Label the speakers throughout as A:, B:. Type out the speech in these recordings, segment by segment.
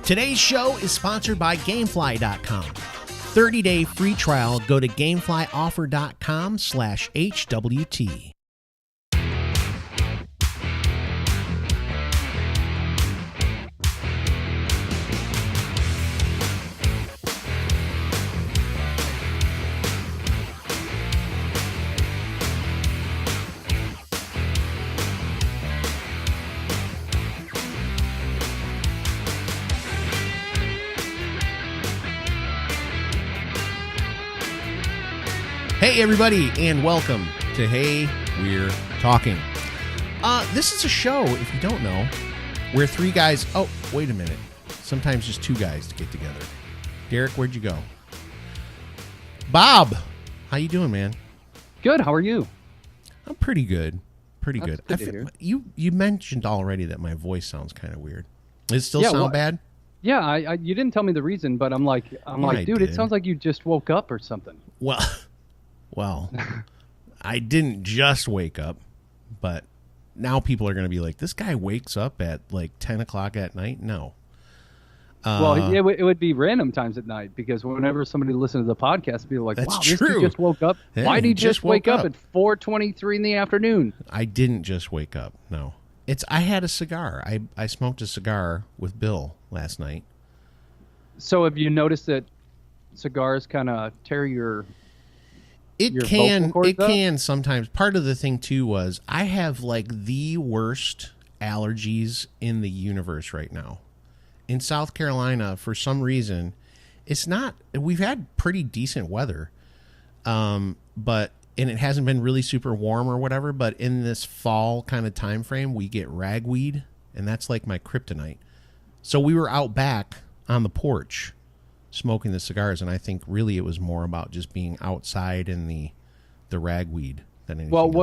A: Today's show is sponsored by Gamefly.com. 30-day free trial. Go to Gameflyoffer.com/HWT. Hey everybody, and welcome to Hey, We're Talking. This is a show, if you don't know, where three guys... Oh, wait a minute. Sometimes just two guys to get together. Derek, where'd you go? Bob, how you doing, man?
B: Good, how are you?
A: I'm pretty good. Pretty
B: That's
A: good.
B: good to hear.
A: You mentioned already that my voice sounds kind of weird. Does it still sound bad?
B: Yeah, you didn't tell me the reason, but I'm like, dude, it sounds like you just woke up or something.
A: Well, I didn't just wake up, but now people are going to be like, this guy wakes up at like 10 o'clock at night? No.
B: It would be random times at night, because whenever somebody listens to the podcast, people are like, wow, this dude just woke up.
A: Yeah,
B: why did he just wake up at 4:23 in the afternoon?
A: I didn't just wake up, no. I had a cigar. I smoked a cigar with Bill last night.
B: So have you noticed that cigars kind of tear your...
A: It can sometimes. Part of the thing too was I have like the worst allergies in the universe right now. In South Carolina, for some reason, it's not. We've had pretty decent weather, and it hasn't been really super warm or whatever. But in this fall kind of time frame, we get ragweed, and that's like my kryptonite. So we were out back on the porch smoking the cigars, and I think really it was more about just being outside in the ragweed than anything else.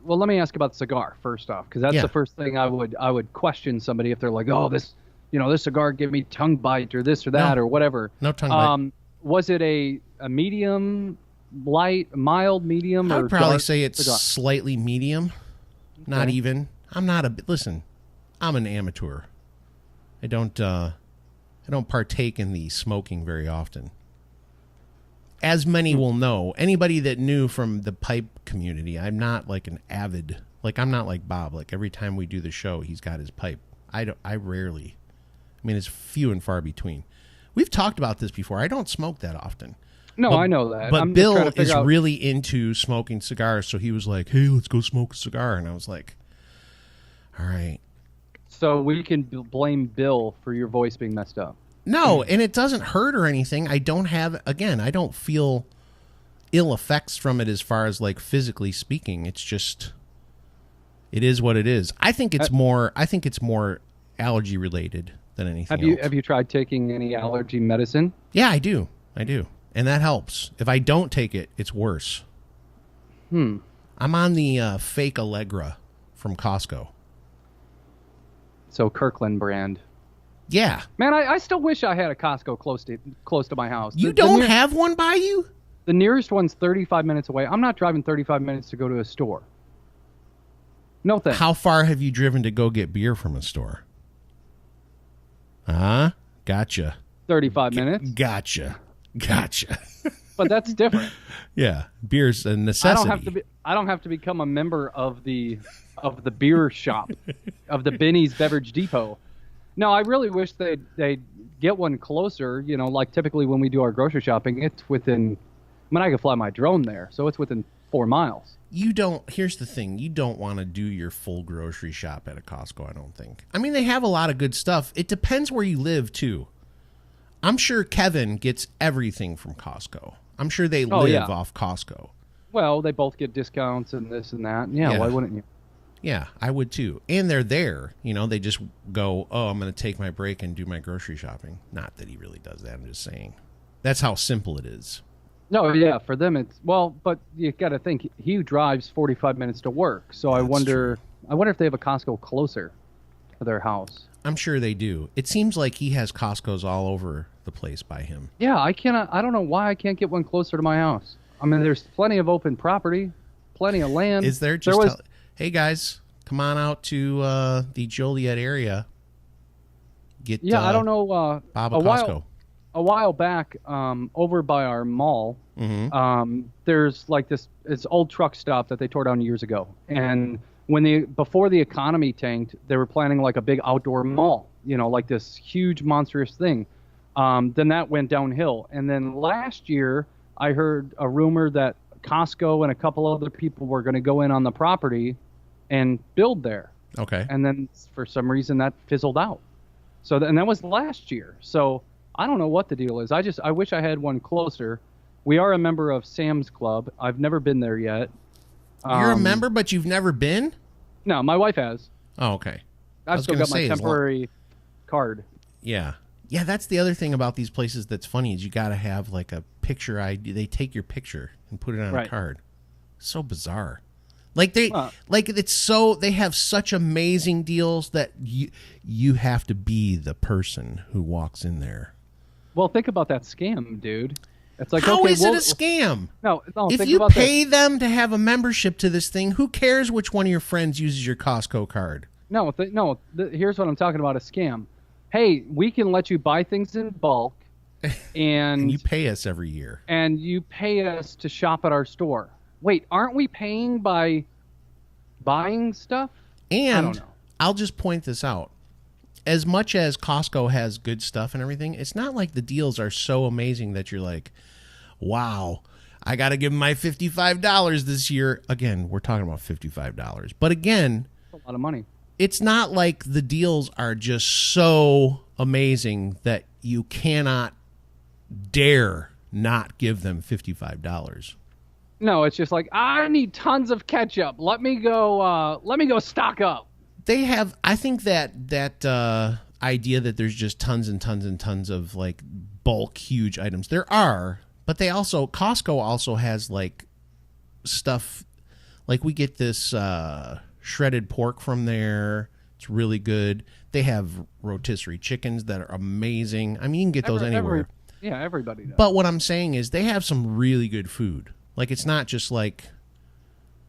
B: Well, let me ask about the cigar first off, because that's the first thing I would question somebody if they're like, oh, this cigar gave me tongue bite or this or that or whatever.
A: No tongue bite.
B: Was it a medium, light, mild, medium?
A: I'd
B: or
A: probably
B: dark
A: say it's
B: cigar?
A: slightly medium. Not even. I'm an amateur. I don't partake in the smoking very often. As many will know, anybody that knew from the pipe community, I'm not like an avid, like I'm not like Bob. Like every time we do the show, he's got his pipe. It's few and far between. We've talked about this before. I don't smoke that often.
B: No, I know that.
A: But Bill is really into smoking cigars, so he was like, hey, let's go smoke a cigar. And I was like, all right.
B: So we can blame Bill for your voice being messed up.
A: No, and it doesn't hurt or anything. I don't feel ill effects from it as far as like physically speaking. It's just, it is what it is. I think it's more allergy related than anything else.
B: Have you tried taking any allergy medicine?
A: Yeah, I do. And that helps. If I don't take it, it's worse. I'm on the fake Allegra from Costco.
B: So Kirkland brand.
A: Yeah.
B: Man, I still wish I had a Costco close to my house.
A: You don't have one by you?
B: The nearest one's 35 minutes away. I'm not driving 35 minutes to go to a store. No thanks.
A: How far have you driven to go get beer from a store? Gotcha.
B: 35 minutes.
A: Gotcha.
B: But that's different.
A: Yeah, beer's a necessity.
B: I don't have to become a member of the beer shop, of the Benny's Beverage Depot. No, I really wish they'd get one closer. You know, like typically when we do our grocery shopping, it's within. I could fly my drone there, so it's within 4 miles.
A: Here's the thing. You don't want to do your full grocery shop at a Costco, I don't think. I mean, they have a lot of good stuff. It depends where you live, too. I'm sure Kevin gets everything from Costco. I'm sure they live off Costco.
B: Well, they both get discounts and this and that. Yeah, why wouldn't you?
A: Yeah, I would too. And they're there. You know, they just go, oh, I'm going to take my break and do my grocery shopping. Not that he really does that. I'm just saying. That's how simple it is.
B: No, yeah, for them it's... Well, but you got to think, he drives 45 minutes to work. So I wonder if they have a Costco closer to their house.
A: I'm sure they do. It seems like he has Costco's all over the place by him.
B: Yeah, I don't know why I can't get one closer to my house. I mean, there's plenty of open property, plenty of land.
A: Is there? Hey, guys, come on out to the Joliet area. Get
B: I don't know.
A: Bob at Costco.
B: A while back, over by our mall, there's like this old truck stop that they tore down years ago, and before the economy tanked, they were planning like a big outdoor mall, like this huge monstrous thing. Then that went downhill, and then last year I heard a rumor that Costco and a couple other people were going to go in on the property and build there.
A: Okay.
B: And then for some reason that fizzled out. And that was last year. So I don't know what the deal is. I wish I had one closer. We are a member of Sam's Club. I've never been there yet.
A: You're a member, but you've never been?
B: No, my wife has.
A: Oh, okay.
B: I've still got my temporary card.
A: Yeah. Yeah, that's the other thing about these places that's funny is you got to have like a picture ID. They take your picture and put it on a card. So bizarre. Like they have such amazing deals that you have to be the person who walks in there.
B: Well, think about that scam, dude. It's like,
A: how is it a scam?
B: No.
A: If you pay them to have a membership to this thing, who cares which one of your friends uses your Costco card?
B: No, here's what I'm talking about, a scam. Hey, we can let you buy things in bulk, and
A: you pay us every year.
B: And you pay us to shop at our store. Wait, aren't we paying by buying stuff?
A: And
B: I don't know.
A: I'll just point this out. As much as Costco has good stuff and everything, it's not like the deals are so amazing that you're like, wow, I got to give them my $55 this year. Again, we're talking about $55. But again,
B: that's a lot of money.
A: It's not like the deals are just so amazing that you cannot dare not give them $55.
B: No, it's just like, I need tons of ketchup. Let me go stock up.
A: They have, I think that idea that there's just tons and tons and tons of like bulk huge items. There are, but Costco also has like stuff, like we get this shredded pork from there. It's really good. They have rotisserie chickens that are amazing. I mean, you can get those anywhere.
B: Everybody does.
A: But what I'm saying is they have some really good food. Like it's not just like,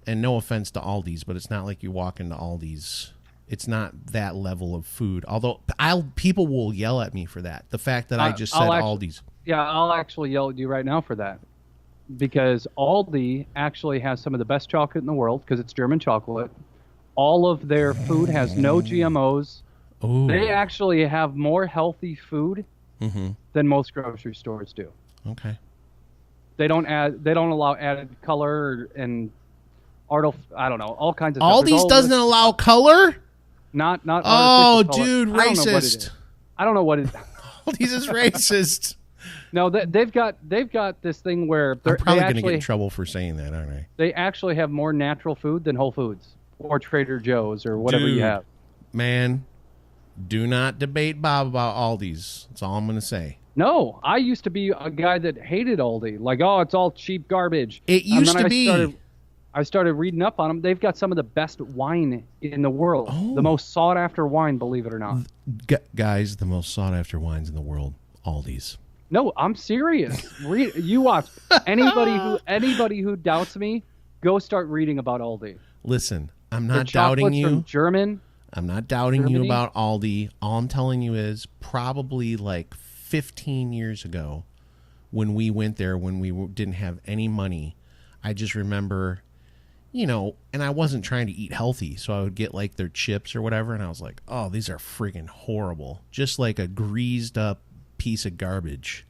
A: and no offense to Aldi's, but it's not like you walk into Aldi's. It's not that level of food. Although people will yell at me for that. The fact that I just said Aldi's.
B: Yeah, I'll actually yell at you right now for that. Because Aldi actually has some of the best chocolate in the world because it's German chocolate. All of their food has no GMOs.
A: Ooh.
B: They actually have more healthy food than most grocery stores do.
A: Okay.
B: They don't allow added color and I don't know, all kinds of stuff.
A: Aldi's doesn't allow color?
B: Not
A: oh,
B: color.
A: Dude, racist.
B: I don't know what it is.
A: Aldi's is racist.
B: No, they've got this thing where
A: I'm probably going to get in trouble for saying that, aren't I?
B: They actually have more natural food than Whole Foods or Trader Joe's or whatever you have.
A: Man, do not debate Bob about Aldi's. That's all I'm going to say.
B: No, I used to be a guy that hated Aldi. Like, oh, it's all cheap garbage.
A: It used to be.
B: I started reading up on them. They've got some of the best wine in the world. Oh. The most sought-after wine, believe it or not.
A: Guys, the most sought-after wines in the world, Aldi's.
B: No, I'm serious. You watch. Anybody who doubts me, go start reading about Aldi.
A: Listen, I'm not doubting you.
B: From German.
A: I'm not doubting you about Aldi. All I'm telling you is probably like 15 years ago when we went there, when we didn't have any money, I just remember, and I wasn't trying to eat healthy, so I would get like their chips or whatever, and I was like, oh, these are friggin' horrible. Just like a greased up piece of garbage.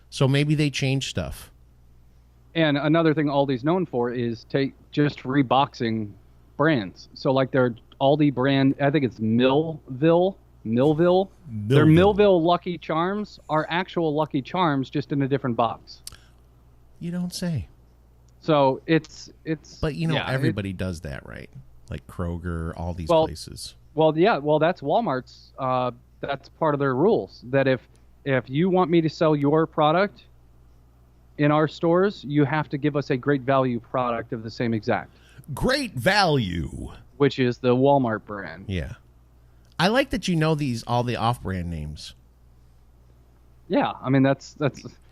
A: So maybe they changed stuff.
B: And another thing Aldi's known for is just reboxing brands. So like their Aldi brand, I think it's Millville. Their Millville Lucky Charms are actual Lucky Charms, just in a different box.
A: You don't say.
B: So it's.
A: But everybody does that, right? Like Kroger, all these places.
B: Well, yeah. Well, that's Walmart's. That's part of their rules. That if you want me to sell your product in our stores, you have to give us a great value product of the same exact. Great value, which is the Walmart brand.
A: Yeah. I like that all the off-brand names.
B: Yeah, I mean that's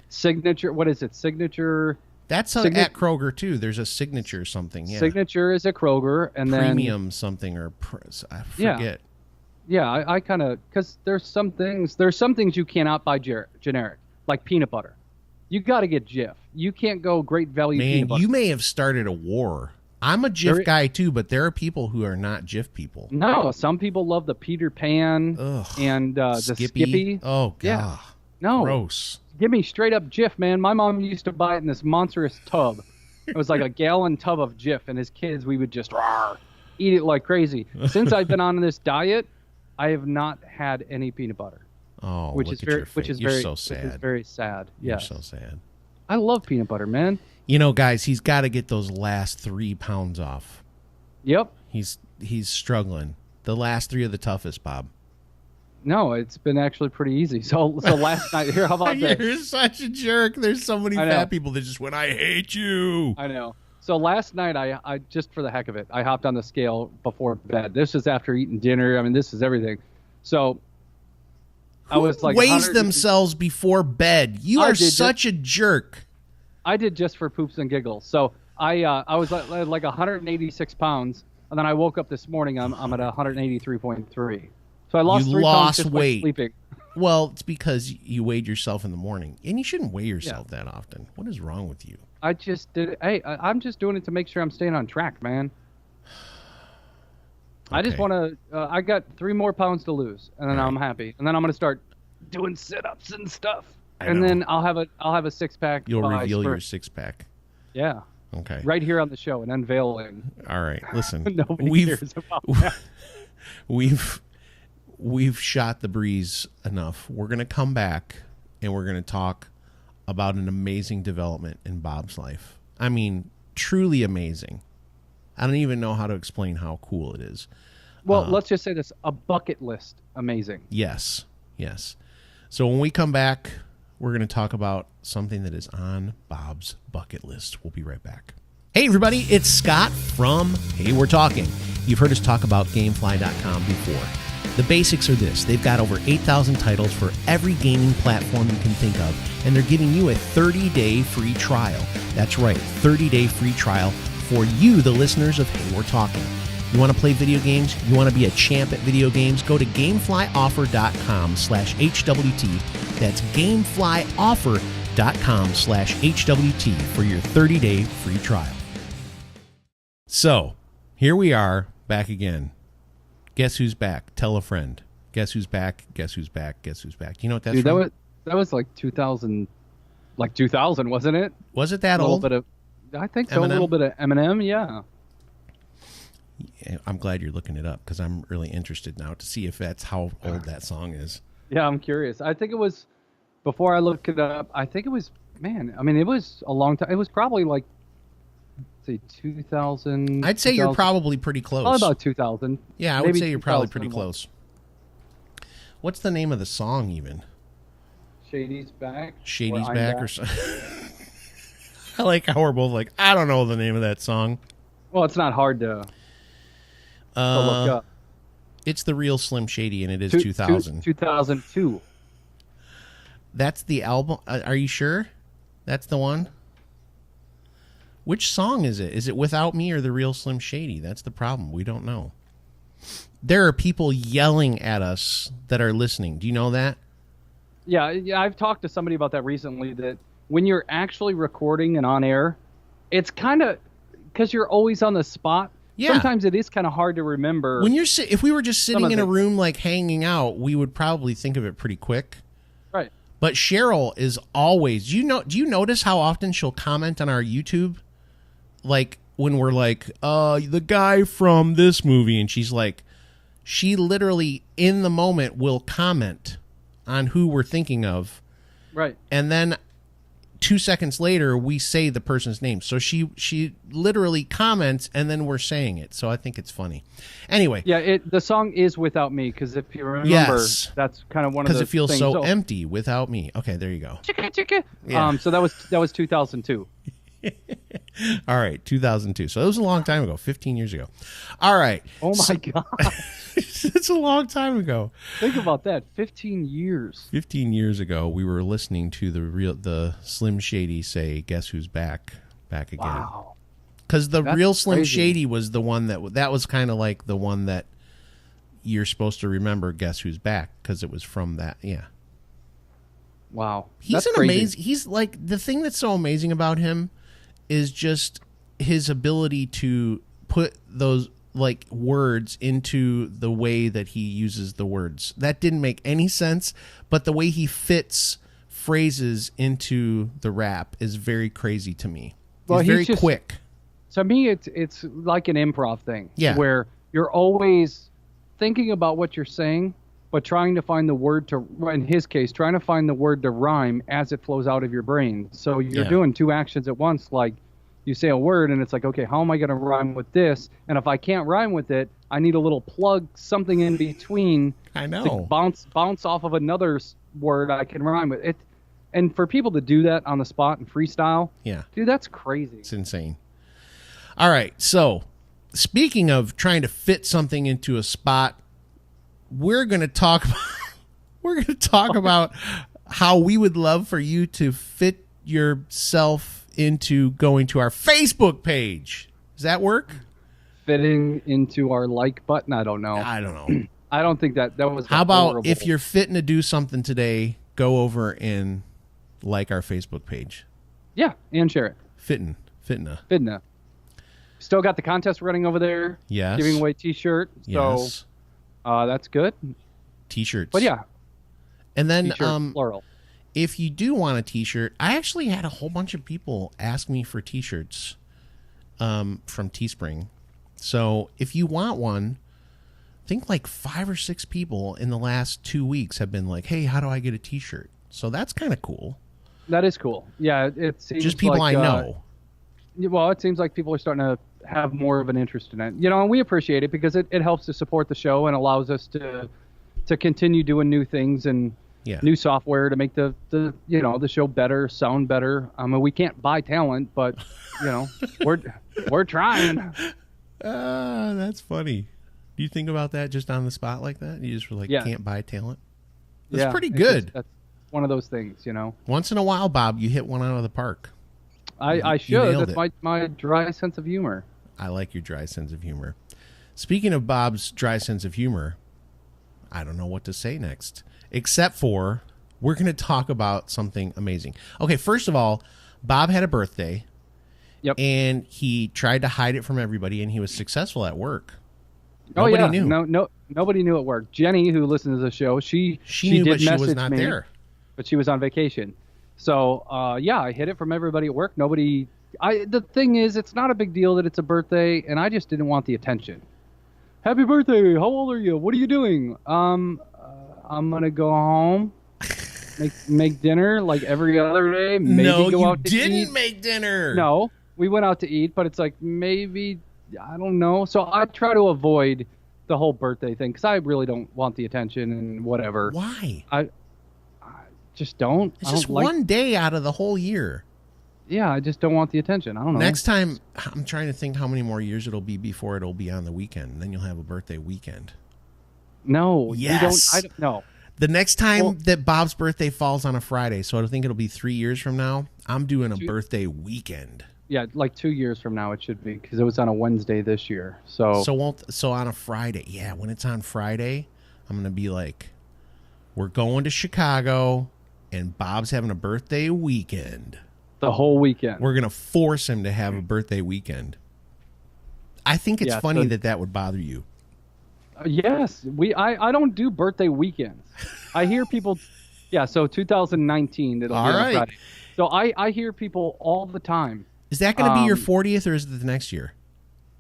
B: Signature. What is it? Signature.
A: That's at Kroger too. There's a Signature something. Yeah.
B: Signature is at Kroger, and
A: Premium something I forget.
B: Yeah, I kind of, because there's some things you cannot buy generic, like peanut butter. You got to get Jif. You can't go Great Value peanut butter.
A: You may have started a war. I'm a Jif guy too, but there are people who are not Jif people.
B: No, some people love the Peter Pan and the Skippy.
A: Oh god,
B: yeah. No,
A: gross.
B: Give me straight up Jif, man. My mom used to buy it in this monstrous tub. It was like a gallon tub of Jif, and as kids we would just eat it like crazy. Since I've been on this diet, I have not had any peanut butter.
A: Oh,
B: which is very
A: so sad.
B: Which is very sad.
A: You're so sad.
B: I love peanut butter, man.
A: You know, guys, he's got to get those last 3 pounds off.
B: Yep.
A: He's struggling. The last 3 are the toughest, Bob.
B: No, it's been actually pretty easy. So last night here, how about this?
A: You're such a jerk. There's so many fat people that just went, I hate you.
B: I know. So last night, I just for the heck of it, I hopped on the scale before bed. This is after eating dinner. I mean, this is everything. So I was like,
A: weighs themselves before bed. You are such a jerk.
B: I did just for poops and giggles. So I was like 186 pounds, and then I woke up this morning. I'm at 183.3. So I lost 3 pounds just by sleeping.
A: Well, it's because you weighed yourself in the morning, and you shouldn't weigh yourself that often. What is wrong with you?
B: I just did it. Hey, I'm just doing it to make sure I'm staying on track, man. Okay. I just want to. I got 3 more pounds to lose, and then I'm happy. And then I'm going to start doing sit-ups and stuff. And then I'll have a 6-pack.
A: You'll reveal your 6-pack.
B: Yeah.
A: Okay.
B: Right here on the show, an unveiling.
A: All right. Listen,
B: Nobody cares about that.
A: We've shot the breeze enough. We're going to come back and we're going to talk about an amazing development in Bob's life. I mean, truly amazing. I don't even know how to explain how cool it is.
B: Well, let's just say this, a bucket list amazing.
A: Yes. So when we come back, we're going to talk about something that is on Bob's bucket list. We'll be right back. Hey, everybody, it's Scott from Hey, We're Talking. You've heard us talk about Gamefly.com before. The basics are this. They've got over 8,000 titles for every gaming platform you can think of, and they're giving you a 30-day free trial. That's right, 30-day free trial for you, the listeners of Hey, We're Talking. You want to play video games? You want to be a champ at video games? Go to GameflyOffer.com/HWT. That's GameflyOffer.com/HWT for your 30-day free trial. So, here we are, back again. Guess who's back? Tell a friend. Guess who's back? Guess who's back? Guess who's back? Do you know what that's from?
B: That was like 2000, wasn't it?
A: Was it that old?
B: I think so. Eminem? A little bit of Eminem, yeah.
A: I'm glad you're looking it up because I'm really interested now to see if that's how old that song is.
B: Yeah, I'm curious. I think it was, before I look it up, I think it was, it was a long time. It was probably like, say 2000.
A: I'd say you're probably pretty close.
B: Probably about 2000.
A: Yeah, I would say you're probably pretty close. What's the name of the song even?
B: Shady's Back.
A: Shady's Back or something. I like how we're both like, I don't know the name of that song.
B: Well, it's not hard to look up.
A: It's the real Slim Shady, and it is 2000.
B: 2002.
A: That's the album. Are you sure? That's the one? Which song is it? Is it Without Me or the real Slim Shady? That's the problem. We don't know. There are people yelling at us that are listening. Do you know that?
B: Yeah, I've talked to somebody about that recently, that when you're actually recording and on air, it's kind of, because you're always on the spot, sometimes it is kind of hard to remember.
A: When you're if we were just sitting in a room like hanging out, we would probably think of it pretty quick.
B: Right.
A: But Cheryl is always, do you notice how often she'll comment on our YouTube? Like when we're like, the guy from this movie, and she's like, she literally in the moment will comment on who we're thinking of.
B: Right.
A: And then 2 seconds later, we say the person's name. So she literally comments, and then we're saying it. So I think it's funny. Anyway.
B: Yeah, the song is Without Me, because if you remember, that's kind of one of the things.
A: Because it feels so empty without me. Okay, there you go.
B: Chicka, chicka. Yeah. So that was 2002.
A: All right, 2002. So it was a long time ago, 15 years ago. All right.
B: Oh, my God.
A: It's a long time ago.
B: Think about that. 15 years.
A: 15 years ago, we were listening to the Slim Shady say, "Guess who's back again."
B: Wow.
A: Because the real Slim Shady was the one that was kind of like the one that, you're supposed to remember Guess Who's Back because it was from that. Yeah.
B: Wow.
A: He's an amazing. He's like, the thing that's so amazing about him is just his ability to put those like words into the way that he uses the words. That didn't make any sense, but the way he fits phrases into the rap is very crazy to me. Well, he's very quick.
B: To me, it's like an improv thing.
A: Yeah.
B: Where you're always thinking about what you're saying, but trying to find the word to, in his case, trying to find the word to rhyme as it flows out of your brain. So you're doing two actions at once. Like, you say a word and it's like, okay, how am I going to rhyme with this? And if I can't rhyme with it, I need a little plug, something in between.
A: I know.
B: To bounce off of another word I can rhyme with it. And for people to do that on the spot and freestyle, dude, that's crazy.
A: It's insane. All right, so speaking of trying to fit something into a spot, we're going to talk about how we would love for you to fit yourself into going to our Facebook page. Does that work?
B: Fitting into our like button? I don't know. I don't think that was.
A: How about if you're fitting to do something today, go over and like our Facebook page.
B: Yeah, and share it.
A: Fitna.
B: Still got the contest running over there.
A: Yes.
B: Giving away T-shirt. So that's good.
A: T-shirts.
B: But yeah.
A: And then
B: plural.
A: If you do want a T-shirt, I actually had a whole bunch of people ask me for T-shirts from Teespring. So if you want one, I think like 5 or 6 people in the last 2 weeks have been like, hey, how do I get a T-shirt? So that's kind of cool.
B: That is cool. Yeah, it seems
A: just people
B: like,
A: I know.
B: Well, it seems like people are starting to have more of an interest in it. You know, and we appreciate it because it helps to support the show and allows us to continue doing new things and new software to make the show better, sound better. I mean, we can't buy talent, but we're trying.
A: That's funny. Do you think about that just on the spot like that? You just were like, can't buy talent? That's pretty good.
B: That's one of those things,
A: Once in a while, Bob, you hit one out of the park.
B: I should. That's my dry sense of humor.
A: I like your dry sense of humor. Speaking of Bob's dry sense of humor, I don't know what to say next, except for we're going to talk about something amazing. Okay, first of all, Bob had a birthday.
B: Yep.
A: And he tried to hide it from everybody, and he was successful at work.
B: Nobody knew. No, nobody knew at work. Jenny, who listens to the show, she
A: knew,
B: did
A: but she
B: message
A: was not
B: me,
A: there.
B: But she was on vacation. So, I hid it from everybody at work. The thing is, it's not a big deal that it's a birthday, and I just didn't want the attention. Happy birthday! How old are you? What are you doing? I'm gonna go home, make dinner like every other day. Maybe go out to eat.
A: No, you didn't make dinner.
B: No, we went out to eat, but it's like maybe, I don't know. So I try to avoid the whole birthday thing because I really don't want the attention and whatever.
A: Why?
B: I just don't.
A: It's just one day out of the whole year.
B: Yeah, I just don't want the attention. I don't know.
A: Next time, I'm trying to think how many more years it'll be before it'll be on the weekend. Then you'll have a birthday weekend.
B: No.
A: Yes.
B: I don't know.
A: The next time that Bob's birthday falls on a Friday, so I think it'll be 3 years from now, I'm doing a birthday weekend.
B: Yeah, like 2 years from now it should be because it was on a Wednesday this year. So
A: on a Friday. Yeah, when it's on Friday, I'm going to be like, we're going to Chicago, and Bob's having a birthday weekend.
B: The whole weekend.
A: We're going to force him to have a birthday weekend. I think it's funny that would bother you.
B: Yes. I don't do birthday weekends. I hear people... Yeah, so 2019, it'll be on Friday. So I hear people all the time.
A: Is that going to be your 40th, or is it the next year?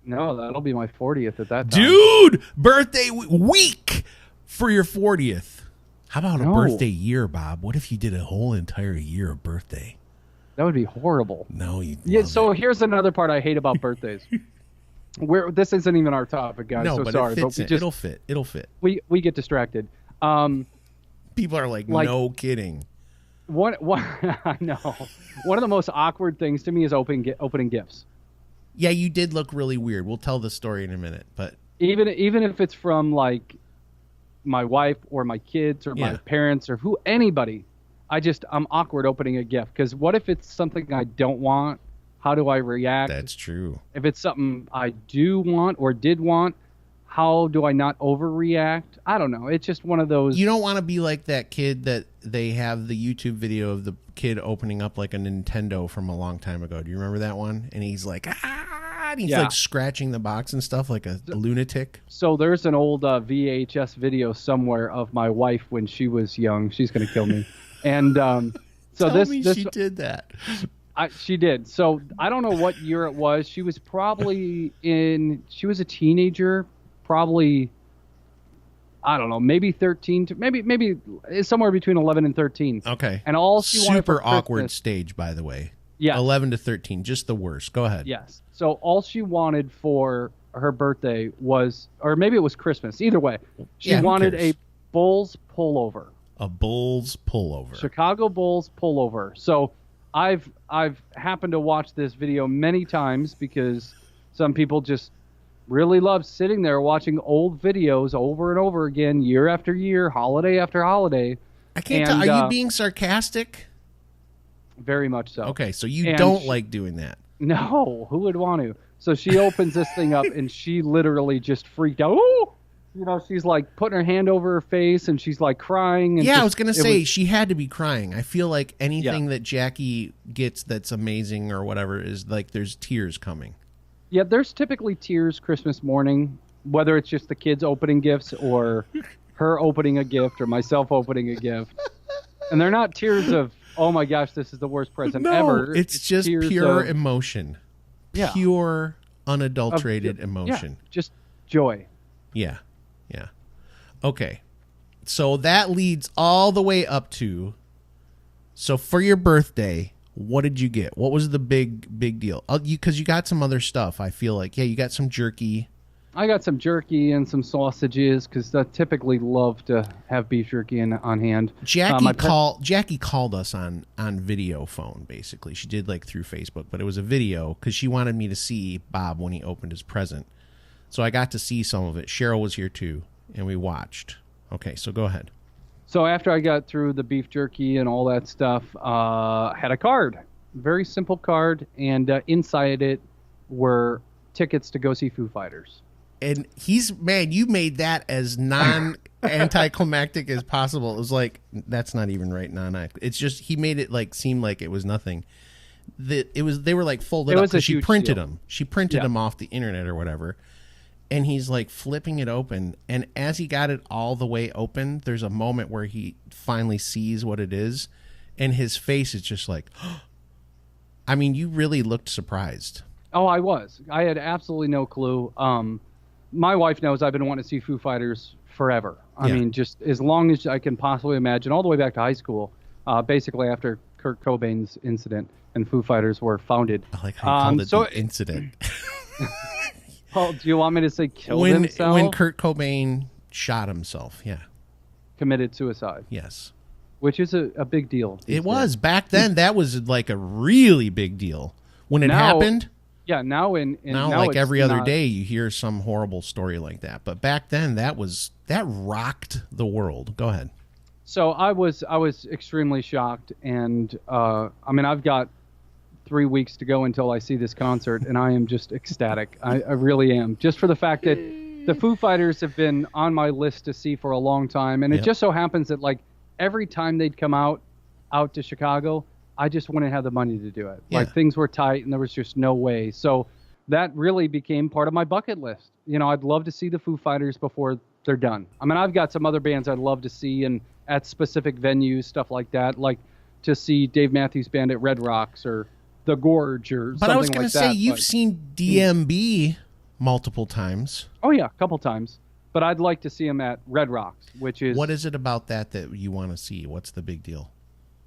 B: No, that'll be my 40th at that time.
A: Dude! Birthday week for your 40th. How about a birthday year, Bob? What if you did a whole entire year of birthday?
B: That would be horrible.
A: No,
B: here's another part I hate about birthdays. This isn't even our topic, guys.
A: No,
B: so
A: but
B: sorry,
A: it'll fit. It'll fit.
B: We get distracted.
A: People are like, no kidding.
B: I know. One of the most awkward things to me is opening gifts.
A: Yeah, you did look really weird. We'll tell the story in a minute, but
B: even if it's from like my wife or my kids or my parents or anybody, I'm awkward opening a gift because what if it's something I don't want? How do I react?
A: That's true.
B: If it's something I do want or did want, how do I not overreact? I don't know. It's just one of those.
A: You don't want to be like that kid that they have the YouTube video of the kid opening up like a Nintendo from a long time ago. Do you remember that one? And he's like, and he's like scratching the box and stuff like a lunatic.
B: So there's an old VHS video somewhere of my wife when she was young. She's going to kill me. And so
A: Tell me she did that.
B: She did. So I don't know what year it was. She was probably she was a teenager, probably, I don't know, maybe 13 to maybe somewhere between 11 and 13.
A: Okay.
B: And all she wanted for
A: super awkward
B: Christmas,
A: stage, by the way.
B: Yeah.
A: 11 to 13, just the worst. Go ahead.
B: Yes. So all she wanted for her birthday was, or maybe it was Christmas. Either way, she wanted a Bulls pullover.
A: A Bulls pullover.
B: Chicago Bulls pullover. So I've happened to watch this video many times because some people just really love sitting there watching old videos over and over again, year after year, holiday after holiday.
A: I can't tell. Are you being sarcastic?
B: Very much so.
A: Okay, so you don't like doing that.
B: No, who would want to? So she opens this thing up and she literally just freaked out. Ooh! You know, she's like putting her hand over her face and she's like crying. And
A: yeah, I was going to say she had to be crying. I feel like anything that Jackie gets that's amazing or whatever is like there's tears coming.
B: Yeah, there's typically tears Christmas morning, whether it's just the kids opening gifts or her opening a gift or myself opening a gift. And they're not tears of, oh my gosh, this is the worst present ever.
A: It's just pure emotion.
B: Yeah.
A: Pure, unadulterated emotion.
B: Yeah, just joy.
A: Yeah. Yeah. Okay. So that leads all the way up to, so for your birthday, what did you get? What was the big deal? Because you got some other stuff. I feel like, you got some jerky.
B: I got some jerky and some sausages because I typically love to have beef jerky on hand.
A: Jackie called us on video phone, basically. She did like through Facebook, but it was a video because she wanted me to see Bob when he opened his present. So I got to see some of it. Cheryl was here too, and we watched. Okay, so go ahead.
B: So after I got through the beef jerky and all that stuff, had a card. Very simple card, and inside it were tickets to go see Foo Fighters.
A: And you made that as non-anticlimactic as possible. It was like, that's not even right, it's just, he made it like seem like it was nothing. They were like folded up because she printed them. She printed them off the internet or whatever. And he's like flipping it open. And as he got it all the way open, there's a moment where he finally sees what it is. And his face is just like, I mean, you really looked surprised.
B: Oh, I was. I had absolutely no clue. My wife knows I've been wanting to see Foo Fighters forever. I mean, just as long as I can possibly imagine, all the way back to high school, basically after Kurt Cobain's incident and Foo Fighters were founded.
A: I like how you called it the incident.
B: Oh, do you want me to say killed himself?
A: When Kurt Cobain shot himself,
B: committed suicide.
A: Yes.
B: Which is a big deal.
A: It was. Back then, that was like a really big deal. When it happened...
B: Yeah, now
A: like every other day you hear some horrible story like that. But back then that rocked the world. Go ahead.
B: So I was extremely shocked, and I mean, I've got 3 weeks to go until I see this concert, and I am just ecstatic. I really am. Just for the fact that the Foo Fighters have been on my list to see for a long time, and it just so happens that like every time they'd come out to Chicago, I just wouldn't have the money to do it.
A: Yeah.
B: Like things were tight and there was just no way. So that really became part of my bucket list. You know, I'd love to see the Foo Fighters before they're done. I mean, I've got some other bands I'd love to see and at specific venues, stuff like that, like to see Dave Matthews Band at Red Rocks or The Gorge or something like that.
A: But I was going to say, you've seen DMB multiple times.
B: Oh, yeah, a couple times. But I'd like to see them at Red Rocks, which is...
A: What is it about that you want to see? What's the big deal?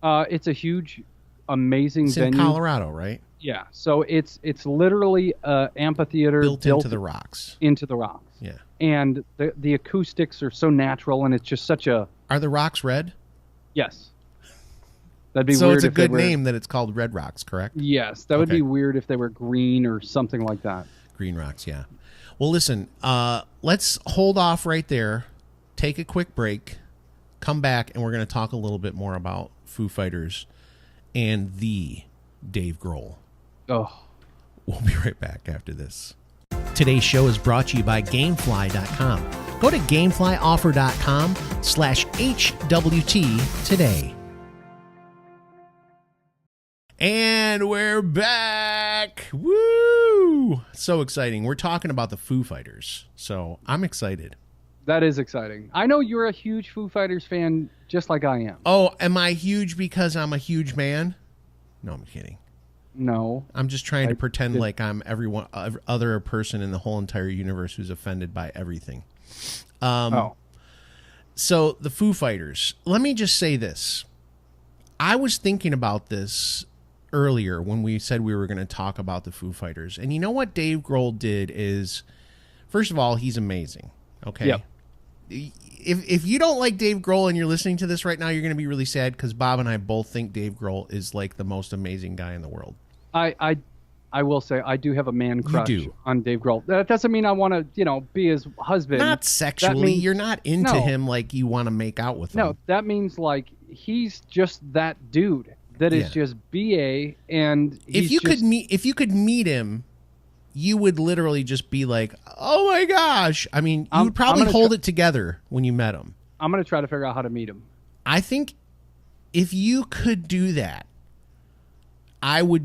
B: It's a huge... amazing
A: it's
B: venue.
A: In Colorado, right?
B: Yeah. So it's literally an amphitheater
A: built into the rocks.
B: Into the rocks.
A: Yeah.
B: And the acoustics are so natural, and it's just such a...
A: Are the rocks red?
B: Yes. That'd be
A: so
B: weird.
A: So it's a good name that it's called Red Rocks, correct?
B: Yes. That would be weird if they were green or something like that.
A: Green rocks, yeah. Well, listen, let's hold off right there, take a quick break, come back, and we're going to talk a little bit more about Foo Fighters and the Dave Grohl.
B: Oh.
A: We'll be right back after this. Today's show is brought to you by Gamefly.com. Go to GameFlyOffer.com/HWT today. And we're back. Woo! So exciting. We're talking about the Foo Fighters. So I'm excited.
B: That is exciting. I know you're a huge Foo Fighters fan, just like I am.
A: Oh, am I huge because I'm a huge man? No, I'm kidding.
B: No.
A: I'm just trying to pretend like I'm every other person in the whole entire universe who's offended by everything. So the Foo Fighters. Let me just say this. I was thinking about this earlier when we said we were going to talk about the Foo Fighters. And you know what Dave Grohl did is, first of all, he's amazing. Okay?
B: Yep.
A: If you don't like Dave Grohl and you're listening to this right now, you're going to be really sad because Bob and I both think Dave Grohl is like the most amazing guy in the world.
B: I will say I do have a man crush on Dave Grohl. That doesn't mean I want to, be his husband.
A: Not sexually. You're not into him like you want to make out with him.
B: No, that means like he's just that dude that is just BA, and
A: if you could meet him, you would literally just be like, "Oh my gosh!" I mean, you would probably hold it together when you met him.
B: I'm gonna try to figure out how to meet him.
A: I think if you could do that, I will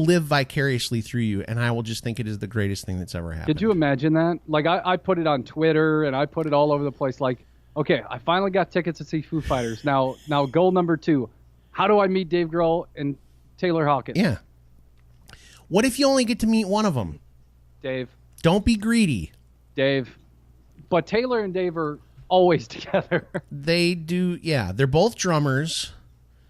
A: live vicariously through you, and I will just think it is the greatest thing that's ever happened.
B: Could you imagine that? Like, I put it on Twitter, and I put it all over the place. Like, okay, I finally got tickets to see Foo Fighters. Now goal number 2. How do I meet Dave Grohl and Taylor Hawkins?
A: Yeah. What if you only get to meet one of them?
B: Dave.
A: Don't be greedy.
B: Dave. But Taylor and Dave are always together.
A: They do, yeah. They're both drummers.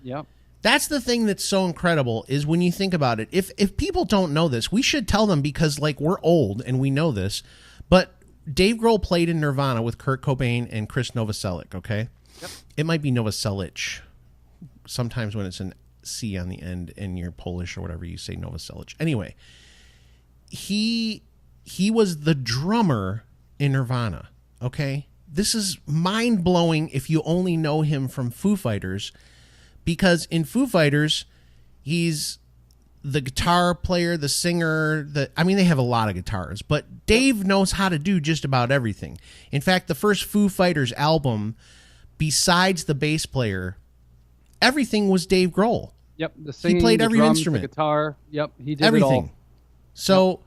B: Yep.
A: That's the thing that's so incredible is when you think about it. If people don't know this, we should tell them because like we're old and we know this. But Dave Grohl played in Nirvana with Kurt Cobain and Chris Novoselic, okay?
B: Yep.
A: It might be Novoselic. Sometimes when it's an C on the end and you're Polish or whatever, you say Novoselic. Anyway, he was the drummer in Nirvana, okay? This is mind-blowing if you only know him from Foo Fighters. Because in Foo Fighters, he's the guitar player, the singer. They have a lot of guitars, but Dave knows how to do just about everything. In fact, the first Foo Fighters album, besides the bass player, everything was Dave Grohl.
B: Yep, the singing,
A: he played every
B: drums,
A: instrument,
B: the guitar. Yep, he did
A: everything.
B: It all.
A: So,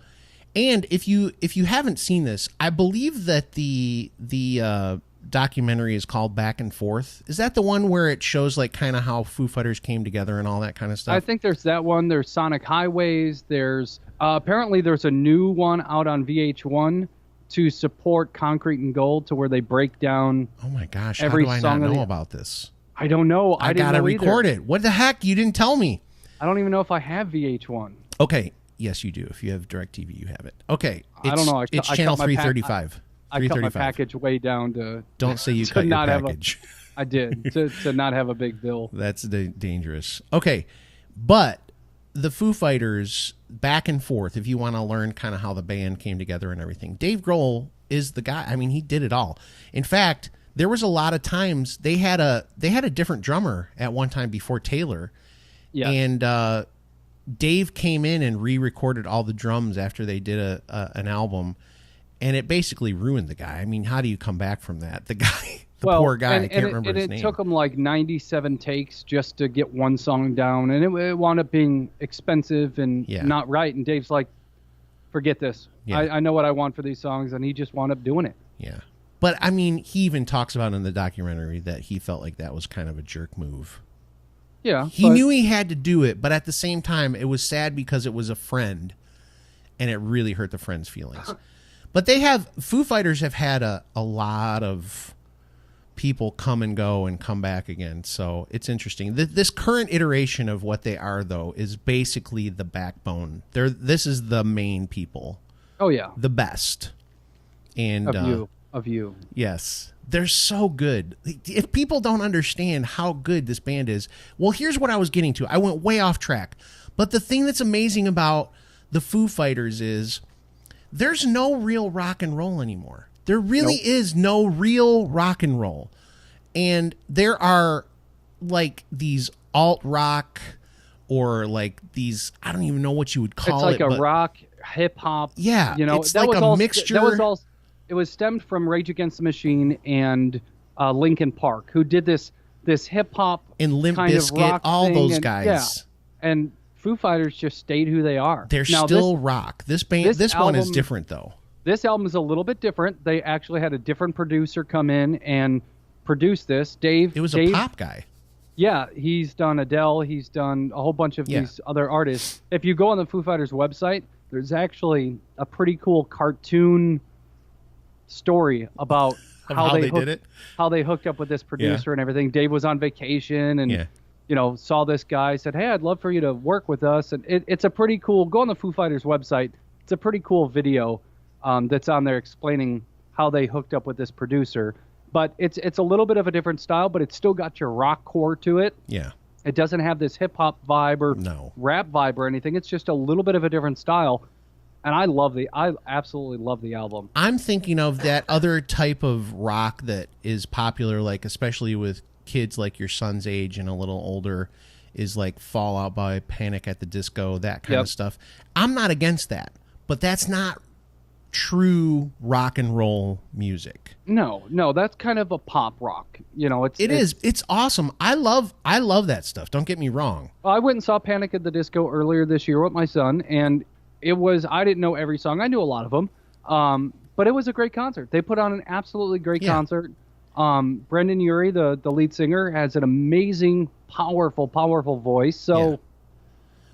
A: and if you haven't seen this, I believe that the documentary is called Back and Forth. Is that the one where it shows like kind of how Foo Fighters came together and all that kind of stuff?
B: I think there's that one. There's Sonic Highways. There's apparently there's a new one out on VH1 to support Concrete and Gold, to where they break down.
A: Oh my gosh!
B: Every
A: how do I
B: song
A: not know about this?
B: I don't know.
A: I gotta record it. What the heck? You didn't tell me.
B: I don't even know if I have VH1.
A: Okay. Yes, you do. If you have DirecTV, you have it. Okay.
B: I don't know.
A: It's channel 335.
B: I cut my package way down to.
A: Don't say you cut your package.
B: I did to not have a big bill.
A: That's dangerous. Okay, but the Foo Fighters Back and Forth. If you want to learn kind of how the band came together and everything, Dave Grohl is the guy. I mean, he did it all. In fact, there was a lot of times they had a different drummer at one time before Taylor.
B: Yeah.
A: And Dave came in and re-recorded all the drums after they did an album. And it basically ruined the guy. I mean, how do you come back from that? The guy, poor guy, I can't remember his name.
B: It took him like 97 takes just to get one song down, and it wound up being expensive and not right. And Dave's like, forget this. Yeah. I know what I want for these songs, and he just wound up doing it.
A: Yeah. But, I mean, he even talks about in the documentary that he felt like that was kind of a jerk move.
B: Yeah.
A: He knew he had to do it, but at the same time, it was sad because it was a friend, and it really hurt the friend's feelings. But Foo Fighters have had a lot of people come and go and come back again. So it's interesting. This current iteration of what they are, though, is basically the backbone. This is the main people.
B: Oh, yeah.
A: The best. And
B: Of you.
A: Yes. They're so good. If people don't understand how good this band is, well, here's what I was getting to. I went way off track. But the thing that's amazing about the Foo Fighters is there's no real rock and roll anymore. There really is no real rock and roll. And there are like these alt rock or like these, I don't even know what you would call it.
B: It's like a rock hip hop.
A: Yeah, it's
B: that
A: like
B: was
A: a
B: all,
A: mixture.
B: That was all. It was stemmed from Rage Against the Machine and Linkin Park, who did this hip hop
A: and Limp Bizkit, all those guys.
B: Yeah, and Foo Fighters just stayed who they are.
A: They're still rock. This one is different though.
B: This album is a little bit different. They actually had a different producer come in and produce this. Dave.
A: It was a pop guy.
B: Yeah, he's done Adele. He's done a whole bunch of these other artists. If you go on the Foo Fighters website, there's actually a pretty cool cartoon story about
A: how they did it,
B: how they hooked up with this producer and everything. Dave was on vacation and saw this guy, said, "Hey, I'd love for you to work with us." And it's a pretty cool. Go on the Foo Fighters website. It's a pretty cool video that's on there explaining how they hooked up with this producer. But it's a little bit of a different style, but it's still got your rock core to it.
A: Yeah.
B: It doesn't have this hip hop vibe or rap vibe or anything. It's just a little bit of a different style. And I absolutely love the album.
A: I'm thinking of that other type of rock that is popular, like especially with kids like your son's age and a little older, is like Fall Out Boy, Panic at the Disco, that kind of stuff. I'm not against that, but that's not true rock and roll music.
B: No, that's kind of a pop rock.
A: It's awesome. I love that stuff. Don't get me wrong.
B: I went and saw Panic at the Disco earlier this year with my son, and I didn't know every song. I knew a lot of them, but it was a great concert. They put on an absolutely great concert. Brendan Urie, the lead singer, has an amazing, powerful voice. So,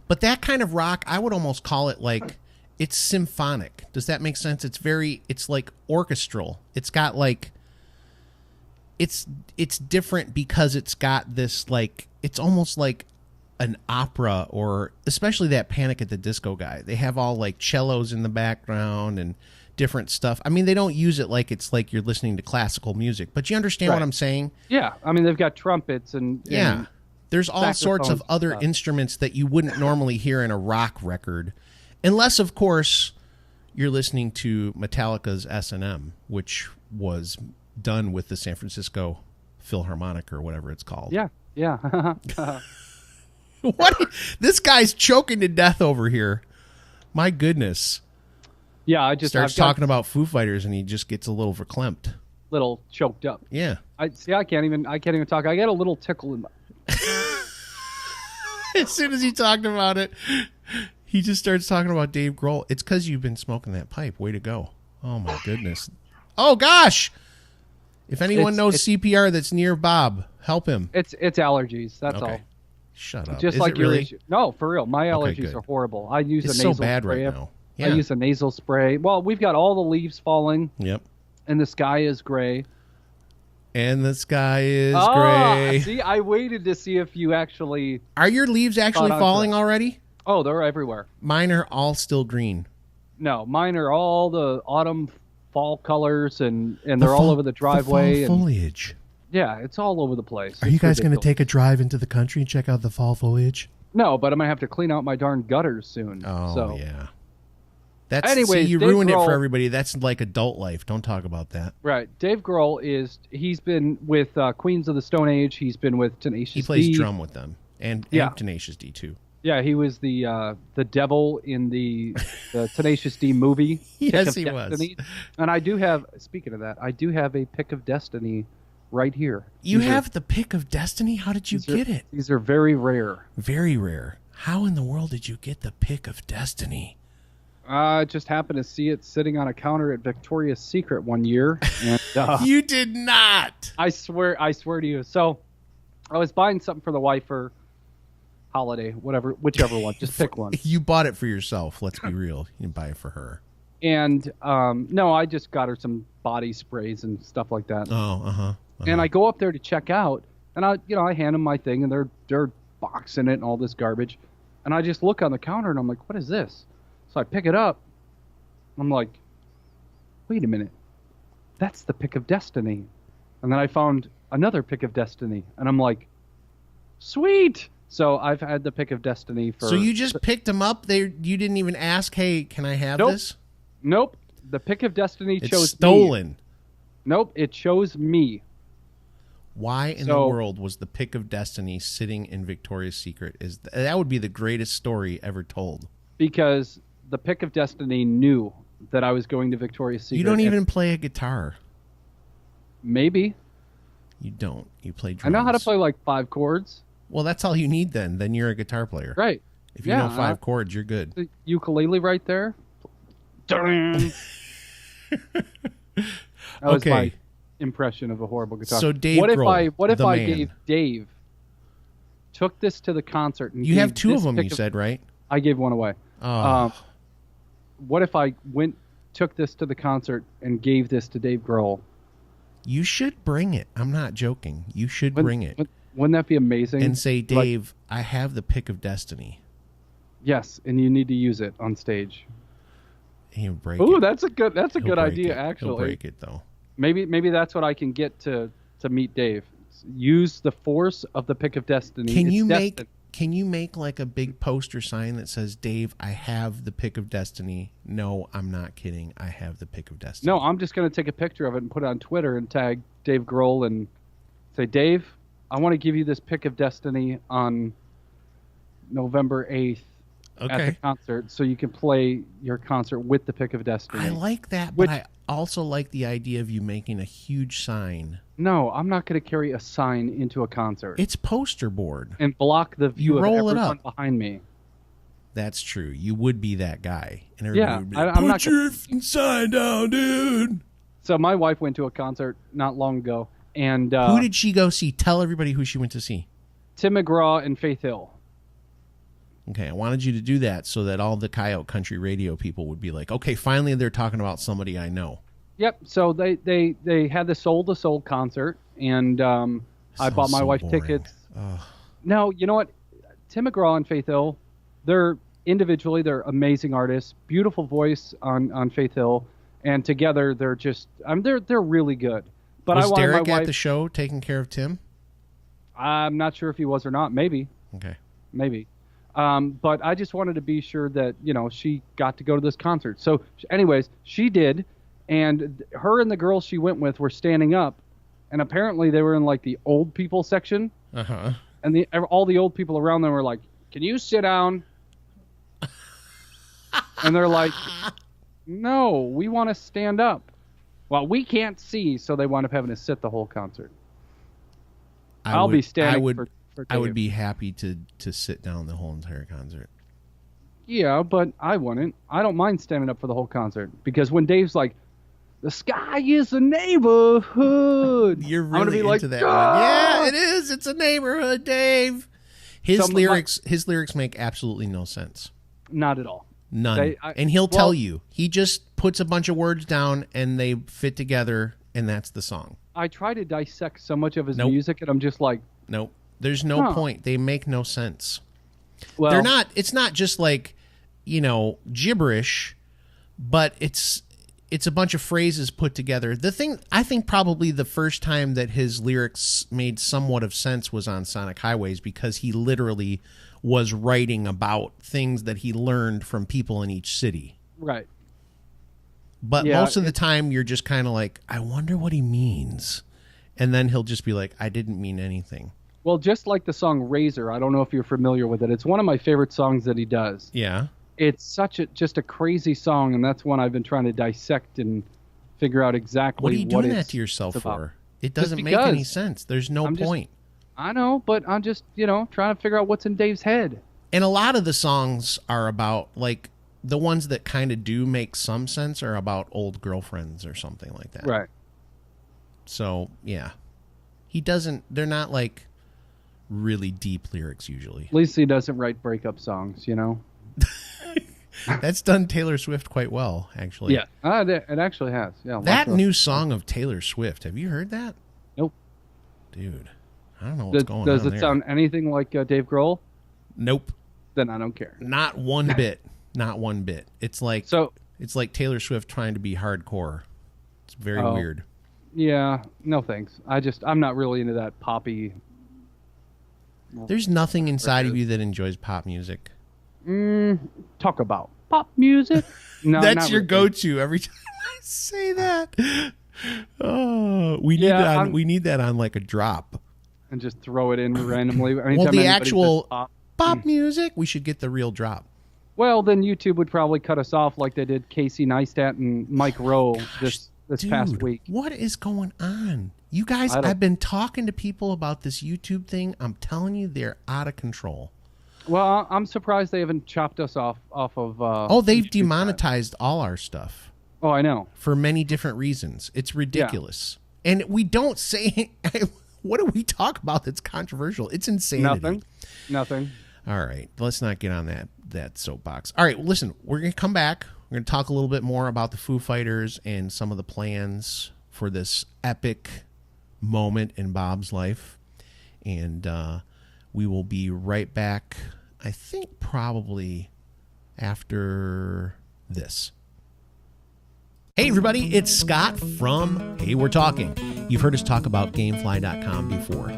A: but that kind of rock, I would almost call it like, it's symphonic. Does that make sense? It's like orchestral. It's got like, it's different because it's got this like, it's almost like an opera, or especially that Panic at the Disco guy. They have all like cellos in the background and different stuff. I mean, they don't use it like it's like you're listening to classical music, but you understand what I'm saying?
B: Yeah. I mean, they've got trumpets and
A: there's all sorts of other instruments that you wouldn't normally hear in a rock record. Unless, of course, you're listening to Metallica's S&M, which was done with the San Francisco Philharmonic or whatever it's called.
B: Yeah.
A: What? This guy's choking to death over here. My goodness.
B: Yeah,
A: I've talking about Foo Fighters and he just gets a little verklempt.
B: Little choked up.
A: Yeah.
B: I can't even talk. I get a little tickle in my...
A: As soon as he talked about it, he just starts talking about Dave Grohl. It's because you've been smoking that pipe. Way to go. Oh, my goodness. Oh, gosh. If anyone knows CPR that's near Bob, help him.
B: It's allergies. That's all.
A: Shut up.
B: Just
A: Is
B: like
A: it
B: your
A: really?
B: issue. No, for real. My allergies are horrible. I use a nasal
A: so bad
B: spray.
A: Right now. Yeah.
B: I use a nasal spray. Well, we've got all the leaves falling.
A: Yep.
B: And the sky is gray.
A: And the sky is gray.
B: See, I waited to see if you actually...
A: Are your leaves actually falling already?
B: Oh, they're everywhere.
A: Mine are all still green.
B: No, mine are all the autumn, fall colors, and they're all over the driveway.
A: The fall foliage.
B: Yeah, it's all over the place.
A: Are you guys going to take a drive into the country and check out the fall foliage?
B: No, but I'm going to have to clean out my darn gutters soon.
A: Oh, yeah. Anyways, you ruined it for everybody. That's like adult life. Don't talk about that.
B: Right. Dave Grohl he's been with Queens of the Stone Age. He's been with Tenacious D.
A: He plays drum with them. And Tenacious D, too.
B: Yeah, he was the devil in the Tenacious D movie.
A: Yes, he was.
B: And I do have, speaking of that, I do have a Pick of Destiny right here.
A: You have the Pick of Destiny? How did you get it?
B: These are very rare.
A: Very rare. How in the world did you get the Pick of Destiny?
B: I just happened to see it sitting on a counter at Victoria's Secret one year. And,
A: you did not.
B: I swear to you. So I was buying something for the wife for holiday, whichever one. Just pick one.
A: You bought it for yourself. Let's be real. You didn't buy it for her.
B: And no, I just got her some body sprays and stuff like that.
A: Oh,
B: And I go up there to check out, and I hand them my thing, and they're boxing it and all this garbage, and I just look on the counter and I'm like, what is this? So I pick it up. I'm like, wait a minute, that's the Pick of Destiny. And then I found another Pick of Destiny, and I'm like, sweet. So I've had the Pick of Destiny for.
A: So you just picked them up? You didn't even ask, hey, can I have this?
B: Nope. The Pick of Destiny chose me.
A: It's stolen.
B: Nope, it chose me.
A: Why in the world was the Pick of Destiny sitting in Victoria's Secret? That would be the greatest story ever told.
B: Because the Pick of Destiny knew that I was going to Victoria's Secret.
A: You don't even play a guitar.
B: Maybe.
A: You don't. You play drums.
B: I know how to play like 5 chords.
A: Well, that's all you need then. Then you're a guitar player.
B: Right.
A: If you know 5 chords, you're good.
B: The ukulele right there. That was my impression of a horrible guitar.
A: So Dave Grohl,
B: what if I gave Dave, took this to the concert and
A: you have 2 of them, you said, right?
B: I gave one away.
A: Oh.
B: What if I took this to the concert and gave this to Dave Grohl?
A: You should bring it. I'm not joking. You should bring it.
B: Wouldn't that be amazing?
A: And say, Dave, I have the Pick of Destiny.
B: Yes, and you need to use it on stage.
A: He'll break
B: it. Ooh,
A: it.
B: that's a good idea, actually.
A: He'll break it, though.
B: Maybe that's what I can get to meet Dave. Use the force of the Pick of Destiny.
A: Can you make like a big poster sign that says, Dave, I have the Pick of Destiny? No, I'm not kidding. I have the Pick of Destiny.
B: No, I'm just going to take a picture of it and put it on Twitter and tag Dave Grohl and say, Dave, I want to give you this Pick of Destiny on November 8th at the concert so you can play your concert with the Pick of Destiny.
A: I like that, but I also like the idea of you making a huge sign.
B: No, I'm not going to carry a sign into a concert.
A: It's poster board.
B: And block the view of everyone behind me.
A: That's true. You would be that guy. And everybody would be like,
B: I'm
A: put your sign down, dude.
B: So my wife went to a concert not long ago. And
A: who did she go see? Tell everybody who she went to see.
B: Tim McGraw and Faith Hill.
A: Okay, I wanted you to do that so that all the Coyote Country Radio people would be like, okay, finally they're talking about somebody I know.
B: Yep. So they had the Soul to Soul concert, and I bought my wife tickets.
A: Ugh.
B: No, you know what? Tim McGraw and Faith Hill, they're amazing artists, beautiful voice on Faith Hill, and together they're just they're really good. But
A: was Derek at the show taking care of Tim?
B: I'm not sure if he was or not. Maybe.
A: Okay.
B: Maybe. But I just wanted to be sure that, she got to go to this concert. So anyways, she did. And her and the girls she went with were standing up. And apparently they were in like the old people section.
A: Uh-huh.
B: And all the old people around them were like, can you sit down? And they're like, no, we want to stand up. Well, we can't see. So they wound up having to sit the whole concert. I'll be standing for
A: I would be happy to sit down the whole entire concert.
B: Yeah, but I wouldn't. I don't mind standing up for the whole concert. Because when Dave's like, the sky is a neighborhood.
A: You're really into that one. Yeah, it is. It's a neighborhood, Dave. His lyrics make absolutely no sense.
B: Not at all.
A: None. And he'll tell you. He just puts a bunch of words down and they fit together and that's the song.
B: I try to dissect so much of his music and I'm just like,
A: nope. There's no point. They make no sense.
B: Well,
A: they're not. It's not just like, gibberish, but it's a bunch of phrases put together. The thing, I think probably the first time that his lyrics made somewhat of sense was on Sonic Highways because he literally was writing about things that he learned from people in each city.
B: Right.
A: But most of the time you're just kind of like, I wonder what he means. And then he'll just be like, I didn't mean anything.
B: Well, just like the song Razor, I don't know if you're familiar with it. It's one of my favorite songs that he does.
A: Yeah.
B: It's just a crazy song, and that's one I've been trying to dissect and figure out exactly
A: what are you doing that to yourself for? It doesn't make any sense. There's no point.
B: I know, but I'm just, trying to figure out what's in Dave's head.
A: And a lot of the songs are about, like, the ones that kind of do make some sense are about old girlfriends or something like that.
B: Right.
A: So, yeah. They're not, like, really deep lyrics usually.
B: At least he doesn't write breakup songs,
A: That's done Taylor Swift quite well, actually.
B: Yeah, it actually has. Yeah.
A: That new song of Taylor Swift, have you heard that?
B: Nope.
A: Dude, I don't know what's going on
B: Does it sound anything like Dave Grohl?
A: Nope.
B: Then I don't care.
A: Not one bit. Not one bit. It's like Taylor Swift trying to be hardcore. It's very weird.
B: Yeah, no thanks. I'm not really into that poppy.
A: There's nothing inside of you that enjoys pop music.
B: Talk about pop music. No,
A: that's your go-to every time I say that. Oh, we need that on like a drop.
B: And just throw it in randomly.
A: Well, the actual pop music, we should get the real drop.
B: Well, then YouTube would probably cut us off like they did Casey Neistat and Mike Rowe this past week.
A: What is going on? You guys, I've been talking to people about this YouTube thing. I'm telling you, they're out of control.
B: Well, I'm surprised they haven't chopped us off of.
A: They've demonetized all our stuff.
B: Oh, I know.
A: For many different reasons. It's ridiculous. Yeah. And we don't say... What do we talk about that's controversial? It's insanity.
B: Nothing.
A: All right. Let's not get on that soapbox. All right. Listen, we're going to come back. We're going to talk a little bit more about the Foo Fighters and some of the plans for this epic moment in Bob's life. And we will be right back, I think probably after this. Hey everybody, it's Scott from Hey We're Talking. You've heard us talk about Gamefly.com before.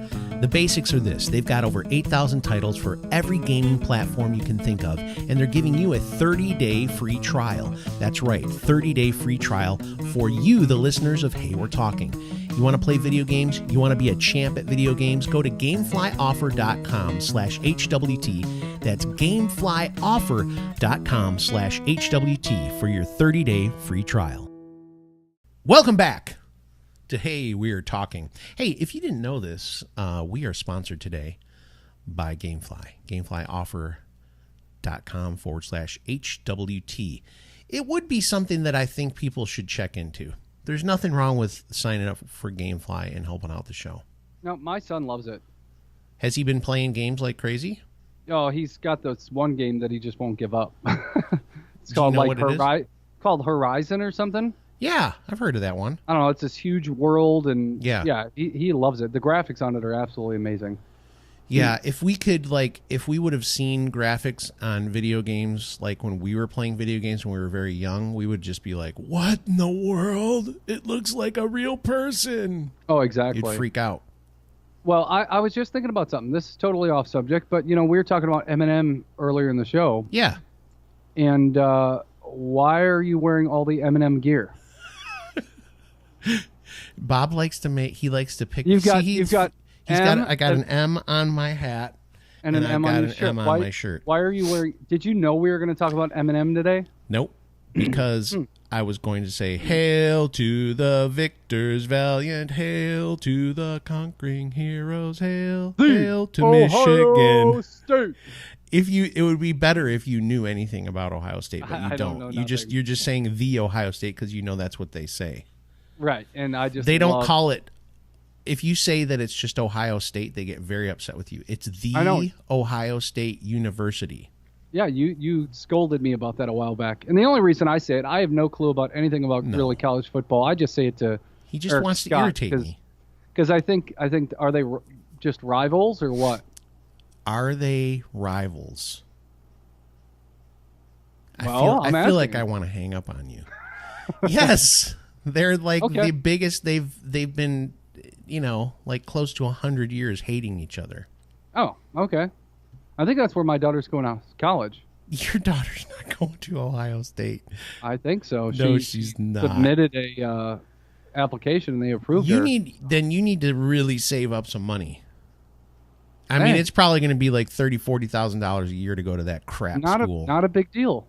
A: The basics are this. They've got over 8,000 titles for every gaming platform you can think of, and they're giving you a 30-day free trial. That's right, 30-day free trial for you, the listeners of Hey We're Talking. You want to play video games? You want to be a champ at video games? Go to GameflyOffer.com/HWT. That's GameflyOffer.com/HWT for your 30-day free trial. Welcome back to Hey We're Talking. Hey, if you didn't know this, we are sponsored today by Gamefly. GameflyOffer.com/HWT. It would be something that I think people should check into. There's nothing wrong with signing up for Gamefly and helping out the show.
B: No, my son loves it.
A: Has he been playing games like crazy?
B: Oh, he's got this one game that he just won't give up. It's called called Horizon or something.
A: Yeah, I've heard of that one.
B: I don't know. It's this huge world, and he loves it. The graphics on it are absolutely amazing.
A: Yeah, if we would have seen graphics on video games like when we were playing video games when we were very young, we would just be like, what in the world? It looks like a real person.
B: Oh, exactly.
A: You'd freak out.
B: Well, I was just thinking about something. This is totally off subject, but, we were talking about Eminem earlier in the show.
A: Yeah.
B: And why are you wearing all the Eminem gear?
A: Bob likes to pick. I got an M on my hat
B: and an M on my shirt. Why are you wearing? Did you know we were going to talk about Eminem today?
A: Nope. Because I was going to say, "Hail to the victors valiant, hail to the conquering heroes, hail to Michigan."
B: State.
A: It would be better if you knew anything about Ohio State, but you don't. You're just saying the Ohio State because that's what they say.
B: Right, and
A: they don't call it. If you say that it's just Ohio State, they get very upset with you. It's the Ohio State University.
B: Yeah, you scolded me about that a while back. And the only reason I say it, I have no clue about anything about really college football. I just say it to
A: He just wants to irritate me.
B: Because I think, are they just rivals or what?
A: Are they rivals?
B: Well,
A: I feel like I want to hang up on you. Yes. They're like the biggest. They've been, like close to 100 years hating each other.
B: Oh, okay. I think that's where my daughter's going to college.
A: Your daughter's not going to Ohio State.
B: I think so.
A: No, she's not.
B: Submitted a application and they approved her.
A: Then you need to really save up some money. I mean, it's probably going to be like $30,000-$40,000 a year to go to that crap school.
B: Not a big deal.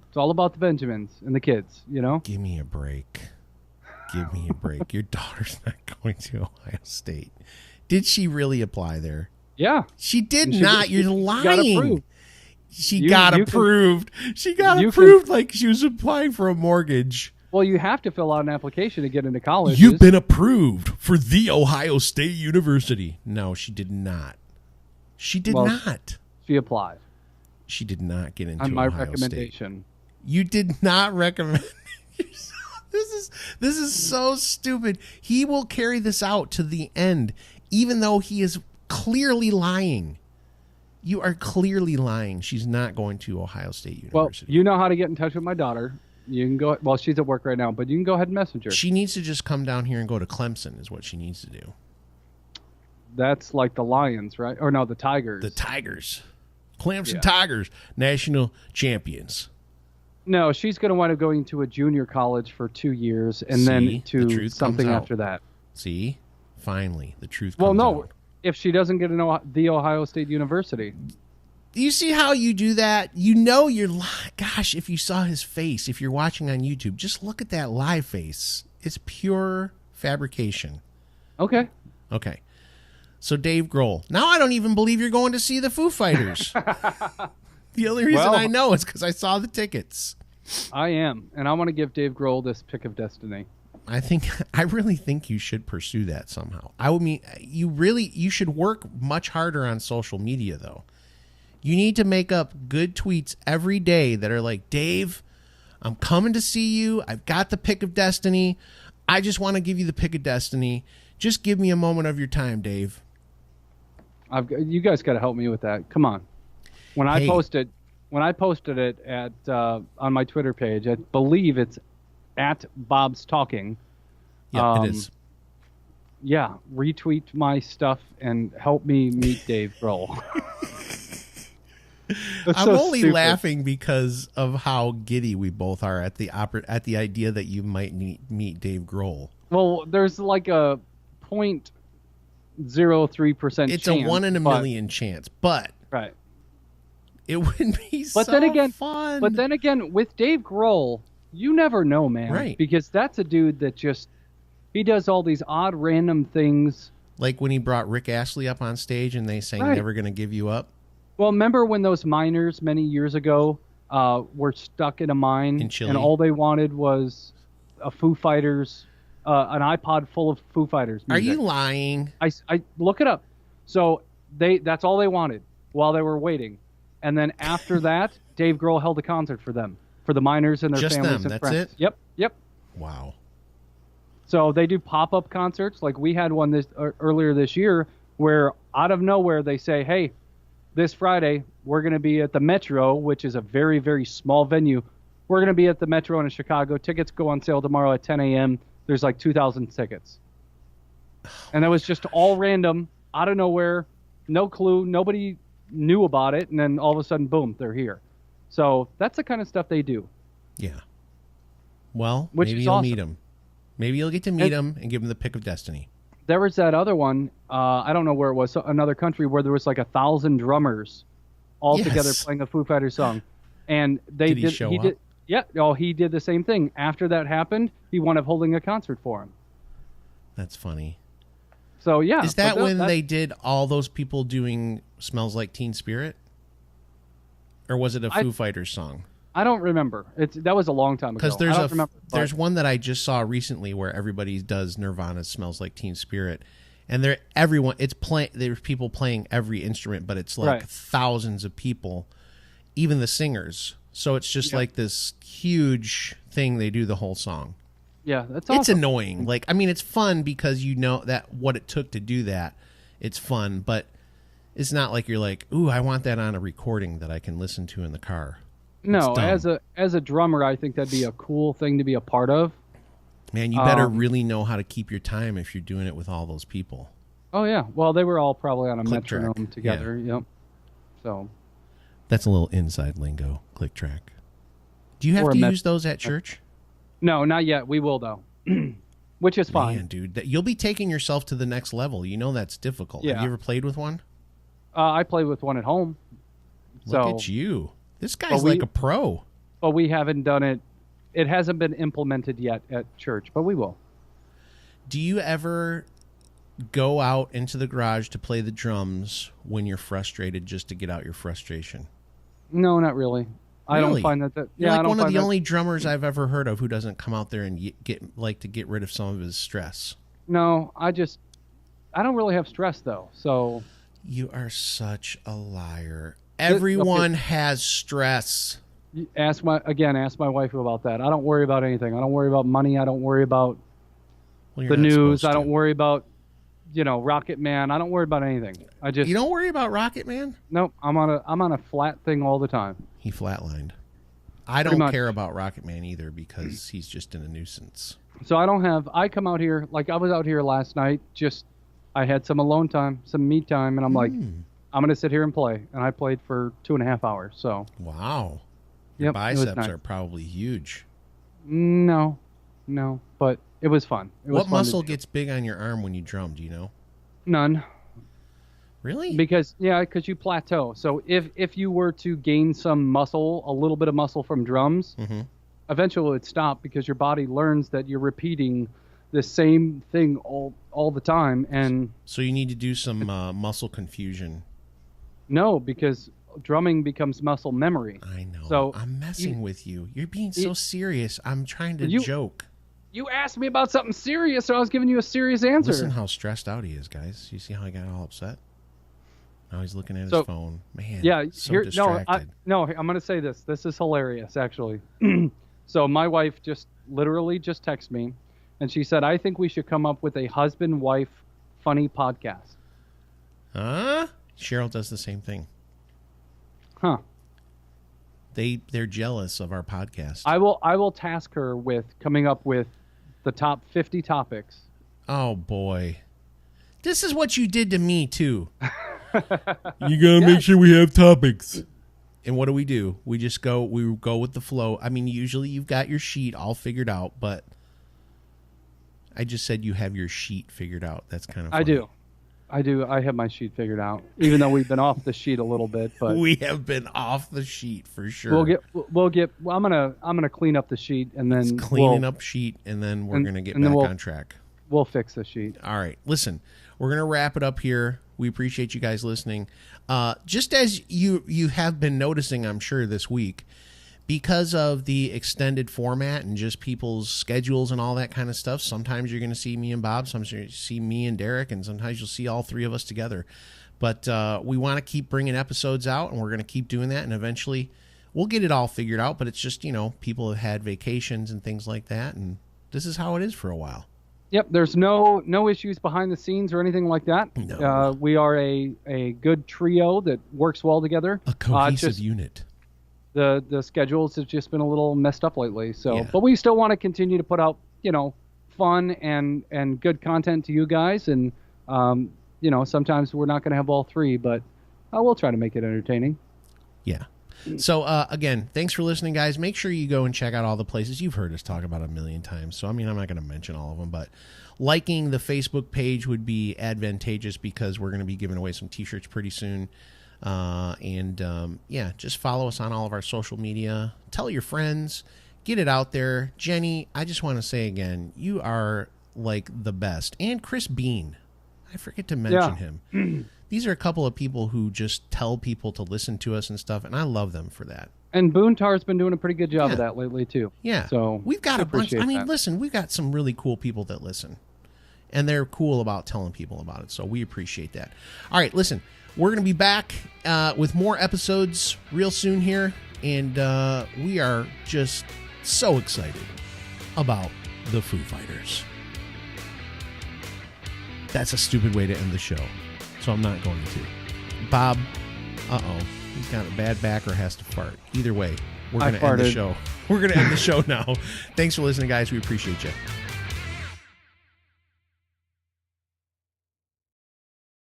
B: It's all about the Benjamins and the kids,
A: Give me a break. Your daughter's not going to Ohio State. Did she really apply there?
B: Yeah.
A: She did not. You're lying. She got approved. She got approved like she was applying for a mortgage.
B: Well, you have to fill out an application to get into college.
A: You've been approved for the Ohio State University. No, she did not. She did not.
B: She applied.
A: She did not get into
B: on my
A: Ohio
B: recommendation.
A: State. You did not recommend. This is so stupid. He will carry this out to the end, even though he is clearly lying. You are clearly lying. She's not going to Ohio State University.
B: Well, you know how to get in touch with my daughter. You can go. Well, she's at work right now, but you can go ahead and message her.
A: She needs to just come down here and go to Clemson is what she needs to do.
B: That's like the Lions, right? Or no, the Tigers.
A: The Tigers. Clemson Tigers, national champions.
B: No, she's going to wind up going to a junior college for 2 years and then to something after that.
A: See? Finally, the truth comes out.
B: If she doesn't get the Ohio State University.
A: You see how you do that? You know you're gosh, if you saw his face, if you're watching on YouTube, just look at that live face. It's pure fabrication.
B: Okay.
A: So Dave Grohl. Now I don't even believe you're going to see the Foo Fighters. The only reason I know is because I saw the tickets.
B: I am, and I want to give Dave Grohl this pick of destiny.
A: I really think you should pursue that somehow. You should work much harder on social media though. You need to make up good tweets every day that are like, Dave, I'm coming to see you. I've got the pick of destiny. I just want to give you the pick of destiny. Just give me a moment of your time, Dave.
B: You guys got to help me with that. Come on. When I posted it at on my Twitter page, I believe it's at Bob's Talking.
A: Yeah, it is.
B: Yeah, retweet my stuff and help me meet Dave Grohl.
A: I'm only laughing because of how giddy we both are at the idea that you might meet Dave Grohl.
B: Well, there's like a 0.03% chance.
A: It's a 1 in a million chance, but
B: right.
A: It would be fun.
B: But then again, with Dave Grohl, you never know, man.
A: Right.
B: Because that's a dude that he does all these odd random things.
A: Like when he brought Rick Astley up on stage and they sang Never Gonna Give You Up.
B: Well, remember when those miners many years ago were stuck in a mine
A: in Chile,
B: and all they wanted was a Foo Fighters, an iPod full of Foo Fighters music.
A: Are you lying?
B: I look it up. So that's all they wanted while they were waiting. And then after that, Dave Grohl held a concert for them, for the miners and their families and friends.
A: That's it?
B: Yep.
A: Wow.
B: So they do pop-up concerts. Like we had one earlier this year where out of nowhere they say, hey, this Friday we're going to be at the Metro, which is a very, very small venue. We're going to be at the Metro in Chicago. Tickets go on sale tomorrow at 10 a.m. There's like 2,000 tickets. And that was just all random, out of nowhere, no clue. Nobody knew about it. And then all of a sudden, boom, they're here. So that's the kind of stuff they do.
A: Yeah. Well,
B: maybe
A: you'll meet him. Maybe you'll get to meet him and give him the pick of destiny.
B: There was that other one, I don't know where it was, another country where there was like 1,000 drummers all together playing a Foo Fighters song. And did he show up? Yeah, he did the same thing. After that happened, he wound up holding a concert for him.
A: That's funny.
B: So, yeah.
A: Is that when they did all those people doing Smells Like Teen Spirit? Or was it a Foo Fighters song?
B: I don't remember. That was a long time ago.
A: Because there's one that I just saw recently where everybody does Nirvana's "Smells Like Teen Spirit," and there's people playing every instrument, but it's like thousands of people, even the singers. So it's just like this huge thing. They do the whole song.
B: Yeah, that's awesome.
A: It's annoying. Like, I mean, it's fun because you know that what it took to do that. It's fun, but it's not like you're like, ooh, I want that on a recording that I can listen to in the car.
B: No, as a drummer, I think that'd be a cool thing to be a part of.
A: Man, you better really know how to keep your time if you're doing it with all those people.
B: Oh yeah, well they were all probably on a metronome together. Yeah. Yep. So
A: that's a little inside lingo. Click track. Do you have to use those at church?
B: No, not yet. We will though, which is fine.
A: Man, dude, you'll be taking yourself to the next level. You know that's difficult.
B: Yeah.
A: Have you ever played with one?
B: I played with one at home.
A: Look at you. This guy's like a pro.
B: But we haven't done it. It hasn't been implemented yet at church, but we will.
A: Do you ever go out into the garage to play the drums when you're frustrated just to get out your frustration?
B: No, not really. I don't find that.
A: You're like one of the only drummers I've ever heard of who doesn't come out there and get rid of some of his stress.
B: No, I don't really have stress though. So
A: you are such a liar. Everyone has stress.
B: Ask my wife about that. I don't worry about anything. I don't worry about money. I don't worry about the news. I don't worry about, Rocket Man. I don't worry about anything.
A: You don't worry about Rocket Man?
B: Nope. I'm on a flat thing all the time.
A: He flatlined. I don't care about Rocket Man either because he's just in a nuisance.
B: So I come out here, like I was out here last night, I had some alone time, some me time, and I'm like, I'm going to sit here and play. And I played for 2.5 hours. So
A: wow. Your biceps are probably huge.
B: No, but it was fun.
A: What muscle gets big on your arm when you drum? Do you know?
B: None.
A: Really?
B: Because you plateau. So if you were to gain some muscle, a little bit of muscle from drums, eventually it would stop because your body learns that you're repeating the same thing all the time. And
A: so you need to do some muscle confusion.
B: No, because drumming becomes muscle memory.
A: I know.
B: So
A: I'm messing with you. You're being so serious. I'm trying to joke.
B: You asked me about something serious, so I was giving you a serious answer.
A: Listen how stressed out he is, guys. You see how he got all upset? Now he's looking at his phone. Man, so distracted.
B: I'm going to say this. This is hilarious, actually. So my wife just texted me, and she said, I think we should come up with a husband-wife funny podcast.
A: Huh? Cheryl does the same thing.
B: Huh.
A: They're jealous of our podcast.
B: I will task her with coming up with the top 50 topics.
A: Oh, boy. This is what you did to me, too. You got to make sure we have topics. And what do? We just go with the flow. I mean, usually you've got your sheet all figured out, but I just said you have your sheet figured out. That's kind of funny.
B: I do. I have my sheet figured out, even though we've been off the sheet a little bit. But
A: we have been off the sheet for sure.
B: I'm gonna clean up the sheet, and then
A: cleaning up sheet, and then we're gonna get back on track.
B: We'll fix the sheet.
A: All right. Listen, we're gonna wrap it up here. We appreciate you guys listening. Just as you have been noticing, I'm sure this week, because of the extended format and just people's schedules and all that kind of stuff, sometimes you're going to see me and Bob, sometimes you see me and Derek, and sometimes you'll see all three of us together. But we want to keep bringing episodes out, and we're going to keep doing that, and eventually we'll get it all figured out. But it's just, people have had vacations and things like that, and this is how it is for a while.
B: Yep, there's no issues behind the scenes or anything like that.
A: No.
B: We are a good trio that works well together.
A: A cohesive unit.
B: The schedules have just been a little messed up lately. So, But we still want to continue to put out, fun and good content to you guys. And, sometimes we're not going to have all three, but we'll try to make it entertaining.
A: Yeah. So, again, thanks for listening, guys. Make sure you go and check out all the places you've heard us talk about a million times. So, I'm not going to mention all of them, but liking the Facebook page would be advantageous because we're going to be giving away some T-shirts pretty soon. Just follow us on all of our social media. Tell your friends. Get it out there. Jenny, I just want to say again, you are like the best. And Chris Bean. I forget to mention him. These are a couple of people who just tell people to listen to us and stuff, and I love them for that.
B: And Boontar's been doing a pretty good job of that lately, too.
A: Yeah.
B: So
A: we've got a bunch. Listen, we've got some really cool people that listen. And they're cool about telling people about it. So we appreciate that. All right, listen. We're going to be back with more episodes real soon here, and we are just so excited about the Foo Fighters. That's a stupid way to end the show, so I'm not going to. Bob, he's got a bad back or has to fart. Either way, we're going to end the show. We're going to end the show now. Thanks for listening, guys. We appreciate you.